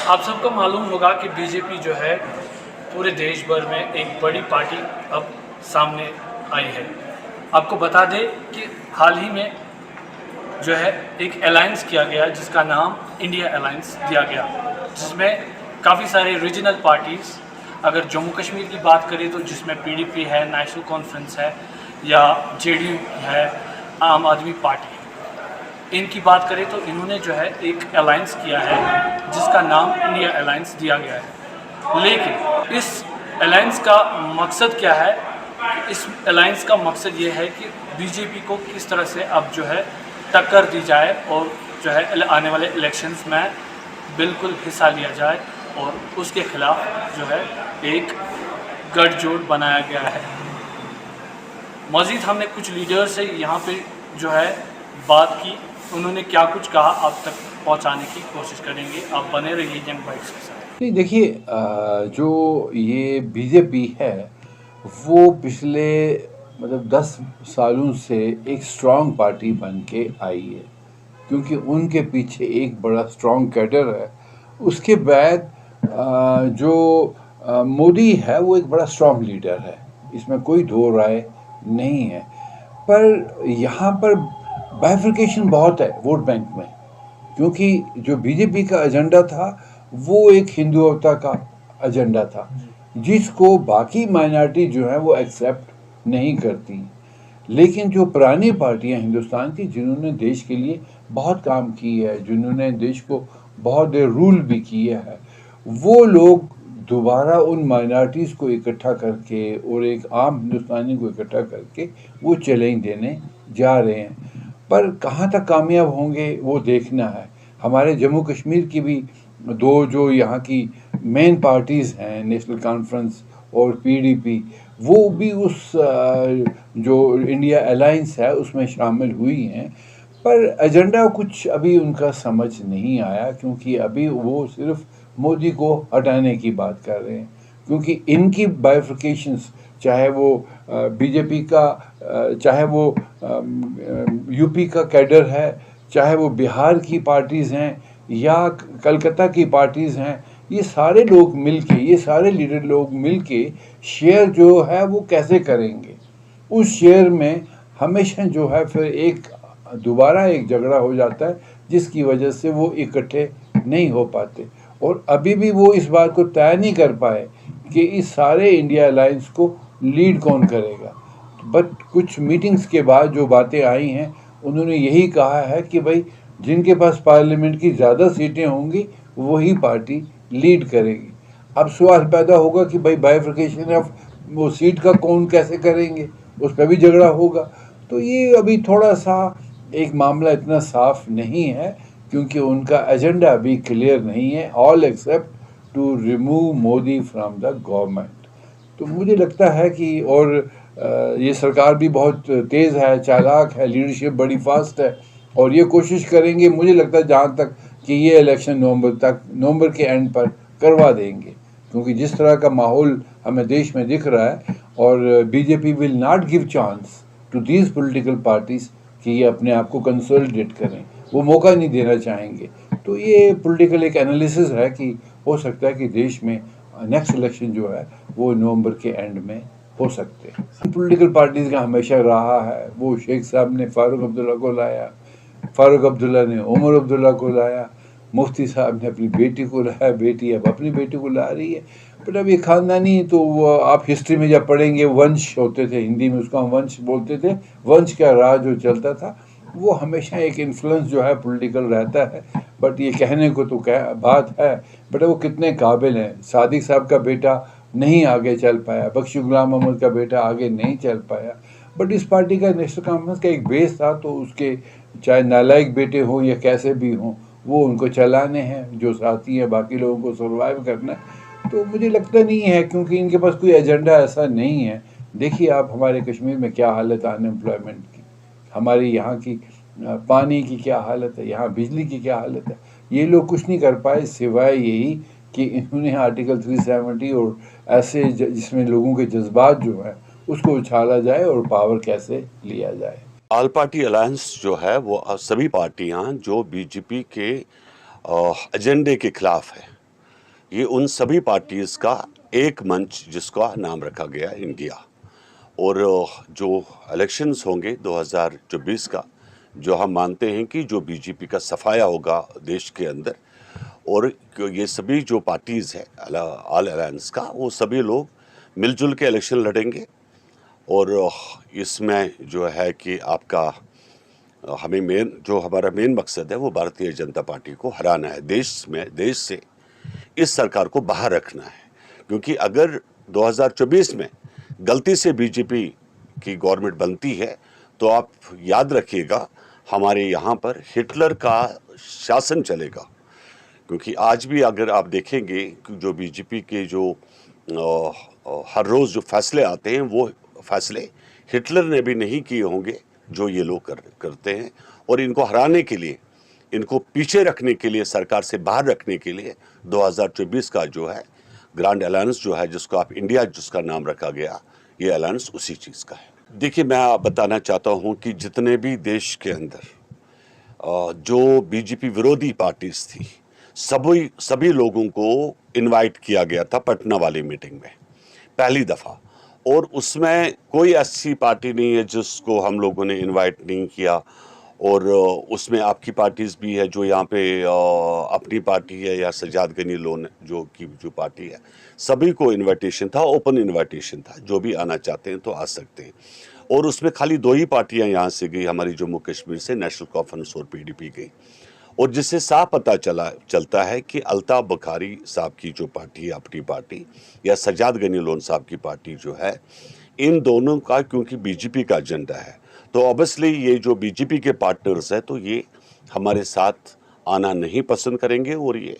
आप सबको मालूम होगा कि बीजेपी जो है पूरे देश भर में एक बड़ी पार्टी अब सामने आई है। आपको बता दें कि हाल ही में जो है एक अलायंस किया गया जिसका नाम इंडिया अलायंस दिया गया, जिसमें काफ़ी सारे रीजनल पार्टीज़, अगर जम्मू कश्मीर की बात करें तो जिसमें पीडीपी है, नेशनल कॉन्फ्रेंस है या जेडीयू है, आम आदमी पार्टी है, इनकी बात करें तो इन्होंने जो है एक अलायंस किया है जिसका नाम इंडिया अलायंस दिया गया है। लेकिन इस अलायंस का मकसद क्या है? इस अलायंस का मकसद ये है कि बीजेपी को किस तरह से अब जो है टक्कर दी जाए और जो है आने वाले इलेक्शंस में बिल्कुल हिस्सा लिया जाए, और उसके खिलाफ जो है एक गठजोड़ बनाया गया है। मज़ीद हमने कुछ लीडर से यहाँ पे जो है बात की, उन्होंने क्या कुछ कहा आप तक पहुँचाने की कोशिश करेंगे। आप बने रहिए यंग बाइट्स के साथ। नहीं, देखिए, जो ये बीजेपी है वो पिछले 10 सालों से एक स्ट्रांग पार्टी बन के आई है, क्योंकि उनके पीछे एक बड़ा स्ट्रांग कैडर है। उसके बाद जो मोदी है वो एक बड़ा स्ट्रांग लीडर है, इसमें कोई दो राय नहीं है। पर यहाँ पर बाइफर्केशन बहुत है वोट बैंक में, क्योंकि जो बीजेपी का एजेंडा था वो एक हिंदुत्वता का एजेंडा था, जिसको बाकी माइनॉरिटी जो है वो एक्सेप्ट नहीं करती। लेकिन जो पुरानी पार्टियां हिंदुस्तान की, जिन्होंने देश के लिए बहुत काम की है, जिन्होंने देश को बहुत देर रूल भी किया है, वो लोग दोबारा उन माइनॉरिटीज़ को इकट्ठा करके और एक आम हिंदुस्तानी को इकट्ठा करके वो चैलेंज देने जा रहे हैं। पर कहाँ तक कामयाब होंगे वो देखना है। हमारे जम्मू कश्मीर की भी दो जो यहाँ की मेन पार्टीज़ हैं, नेशनल कॉन्फ्रेंस और पीडीपी, वो भी उस जो इंडिया अलायंस है उसमें शामिल हुई हैं। पर एजेंडा कुछ अभी उनका समझ नहीं आया, क्योंकि अभी वो सिर्फ मोदी को हटाने की बात कर रहे हैं। क्योंकि इनकी बाइफर्केशंस, चाहे वो बीजेपी का, चाहे वो यूपी का कैडर है, चाहे वो बिहार की पार्टीज़ हैं या कलकत्ता की पार्टीज़ हैं, ये सारे लोग मिलके, ये सारे लीडर लोग मिलके शेयर जो है वो कैसे करेंगे। उस शेयर में हमेशा जो है फिर दोबारा एक झगड़ा हो जाता है, जिसकी वजह से वो इकट्ठे नहीं हो पाते। और अभी भी वो इस बात को तय नहीं कर पाए कि इस सारे इंडिया अलायंस को लीड कौन करेगा। बट कुछ मीटिंग्स के बाद जो बातें आई हैं, उन्होंने यही कहा है कि भाई जिनके पास पार्लियामेंट की ज़्यादा सीटें होंगी वही पार्टी लीड करेगी। अब सवाल पैदा होगा कि भाई बाइफर्केशन ऑफ वो सीट का कौन कैसे करेंगे, उस पर भी झगड़ा होगा। तो ये अभी थोड़ा सा एक मामला इतना साफ नहीं है, क्योंकि उनका एजेंडा अभी क्लियर नहीं है, all accept to remove Modi from the government. तो मुझे लगता है कि और ये सरकार भी बहुत तेज़ है, चालाक है, लीडरशिप बड़ी फास्ट है, और ये कोशिश करेंगे, मुझे लगता है जहाँ तक कि ये इलेक्शन नवंबर के एंड पर करवा देंगे। क्योंकि जिस तरह का माहौल हमें देश में दिख रहा है, और BJP will not give chance to these political parties कि ये अपने आप को कंसोलिडेट करें, वो मौका नहीं देना चाहेंगे। तो ये पॉलिटिकल एक एनालिसिस है कि हो सकता है कि देश में नेक्स्ट इलेक्शन जो है वो नवंबर के एंड में हो सकते हैं। पॉलिटिकल पार्टीज़ का हमेशा रहा है, वो शेख साहब ने फ़ारूक अब्दुल्ला को लाया, फ़ारूक अब्दुल्ला ने उमर अब्दुल्ला को लाया, मुफ्ती साहब ने अपनी बेटी को लाया, बेटी अब अपनी बेटी को ला रही है। बट अब ये ख़ानदानी, तो वो आप हिस्ट्री में जब पढ़ेंगे, वंश होते थे, हिंदी में उसको हम वंश बोलते थे, वंश का राज जो चलता था, वो हमेशा एक इन्फ्लुएंस जो है पॉलिटिकल रहता है। बट ये कहने को तो बात है, बट वो कितने काबिल हैं। सादिक साहब का बेटा नहीं आगे चल पाया, बख्शी गुलाम मोहम्मद का बेटा आगे नहीं चल पाया। बट इस पार्टी का नेशनल कॉन्फ्रेंस का एक बेस था, तो उसके चाहे नालायक बेटे हों या कैसे भी हों, वो उनको चलाने हैं, जो साथी हैं बाकी लोगों को सर्वाइव करना है। तो मुझे लगता नहीं है, क्योंकि इनके पास कोई एजेंडा ऐसा नहीं है। देखिए आप हमारे कश्मीर में क्या हालत है अनएम्प्लॉयमेंट की, हमारे यहाँ की पानी की क्या हालत है, यहाँ बिजली की क्या हालत है। ये लोग कुछ नहीं कर पाए सिवाय यही कि इन्होंने आर्टिकल 370 और ऐसे जिसमें लोगों के जज्बात जो हैं उसको उछाला जाए और पावर कैसे लिया जाए। ऑल पार्टी अलायंस जो है वो सभी पार्टियां जो बीजेपी के एजेंडे के खिलाफ है, ये उन सभी पार्टीज़ का एक मंच जिसका नाम रखा गया इंडिया। और जो इलेक्शंस होंगे 2024 का, जो हम मानते हैं कि जो बीजेपी का सफाया होगा देश के अंदर, और ये सभी जो पार्टीज़ है ऑल अलायंस का, वो सभी लोग मिलजुल के इलेक्शन लड़ेंगे। और इसमें जो है कि आपका हमें जो हमारा मेन मकसद है वो भारतीय जनता पार्टी को हराना है, देश से इस सरकार को बाहर रखना है। क्योंकि अगर 2024 में गलती से बीजेपी की गवर्नमेंट बनती है तो आप याद रखिएगा, हमारे यहाँ पर हिटलर का शासन चलेगा। क्योंकि आज भी अगर आप देखेंगे कि जो बीजेपी के जो हर रोज़ जो फैसले आते हैं, वो फैसले हिटलर ने भी नहीं किए होंगे जो ये लोग करते हैं। और इनको हराने के लिए, इनको पीछे रखने के लिए, सरकार से बाहर रखने के लिए 2024 का जो है ग्रैंड अलायंस जो है, जिसको आप इंडिया जिसका नाम रखा गया, ये अलायंस उसी चीज़ का है। देखिए, मैं बताना चाहता हूँ कि जितने भी देश के अंदर जो बीजेपी विरोधी पार्टीज थी, सभी लोगों को इनवाइट किया गया था पटना वाली मीटिंग में पहली दफ़ा। और उसमें कोई ऐसी पार्टी नहीं है जिसको हम लोगों ने इनवाइट नहीं किया। और उसमें आपकी पार्टीज़ भी है जो यहाँ पे अपनी पार्टी है या सजाद गनी लोन जो पार्टी है, सभी को इनविटेशन था, ओपन इनविटेशन था, जो भी आना चाहते हैं तो आ सकते हैं। और उसमें खाली 2 ही पार्टियां यहाँ से गई, हमारी जम्मू कश्मीर से नेशनल कॉन्फ्रेंस और पीडीपी गई। और जिससे साफ पता चलता है कि अल्ताफ बुखारी साहब की जो पार्टी है, अपनी पार्टी, या सजाद गनी लोन साहब की पार्टी जो है, इन दोनों का क्योंकि बीजेपी का एजेंडा है, तो ऑब्वियसली ये जो बीजेपी के पार्टनर्स है तो ये हमारे साथ आना नहीं पसंद करेंगे और ये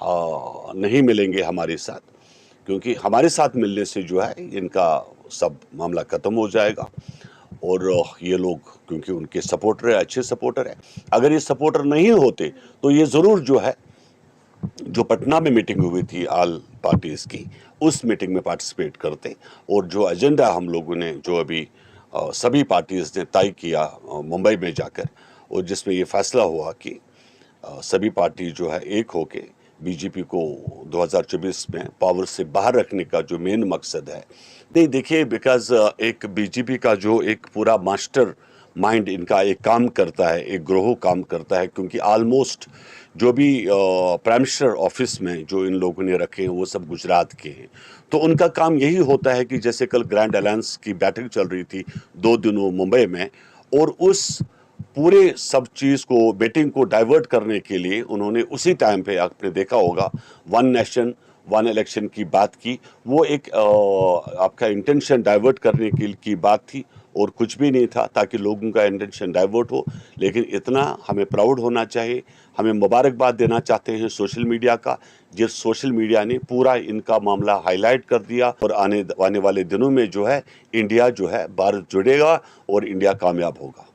नहीं मिलेंगे हमारे साथ। क्योंकि हमारे साथ मिलने से जो है इनका सब मामला ख़त्म हो जाएगा। और ये लोग क्योंकि उनके सपोर्टर है, अच्छे सपोर्टर है, अगर ये सपोर्टर नहीं होते तो ये ज़रूर जो है, जो पटना में मीटिंग हुई थी ऑल पार्टीज़ की, उस मीटिंग में पार्टिसिपेट करते। और जो एजेंडा हम लोगों ने जो अभी सभी पार्टीज़ ने तय किया मुंबई में जाकर, और जिसमें ये फैसला हुआ कि सभी पार्टी जो है एक होके बीजेपी को 2024 में पावर से बाहर रखने का जो मेन मकसद है। नहीं, देखिए, बिकॉज एक बीजेपी का जो एक पूरा मास्टर माइंड इनका एक काम करता है, एक ग्रोह काम करता है। क्योंकि ऑलमोस्ट जो भी प्राइम मिनिस्टर ऑफिस में जो इन लोगों ने रखे हैं वो सब गुजरात के हैं। तो उनका काम यही होता है कि जैसे कल ग्रैंड अलायंस की बैठक चल रही थी 2 दिनों मुंबई में, और उस पूरे सब चीज़ को, मीटिंग को डाइवर्ट करने के लिए उन्होंने उसी टाइम पे, आपने देखा होगा, 1 नेशन 1 इलेक्शन की बात की। वो एक आपका इंटेंशन डाइवर्ट करने की बात थी और कुछ भी नहीं था, ताकि लोगों का इंटेंशन डाइवर्ट हो। लेकिन इतना हमें प्राउड होना चाहिए, हमें मुबारकबाद देना चाहते हैं सोशल मीडिया का, जिस सोशल मीडिया ने पूरा इनका मामला हाईलाइट कर दिया। और आने वाले दिनों में जो है इंडिया जो है भारत जुड़ेगा और इंडिया कामयाब होगा।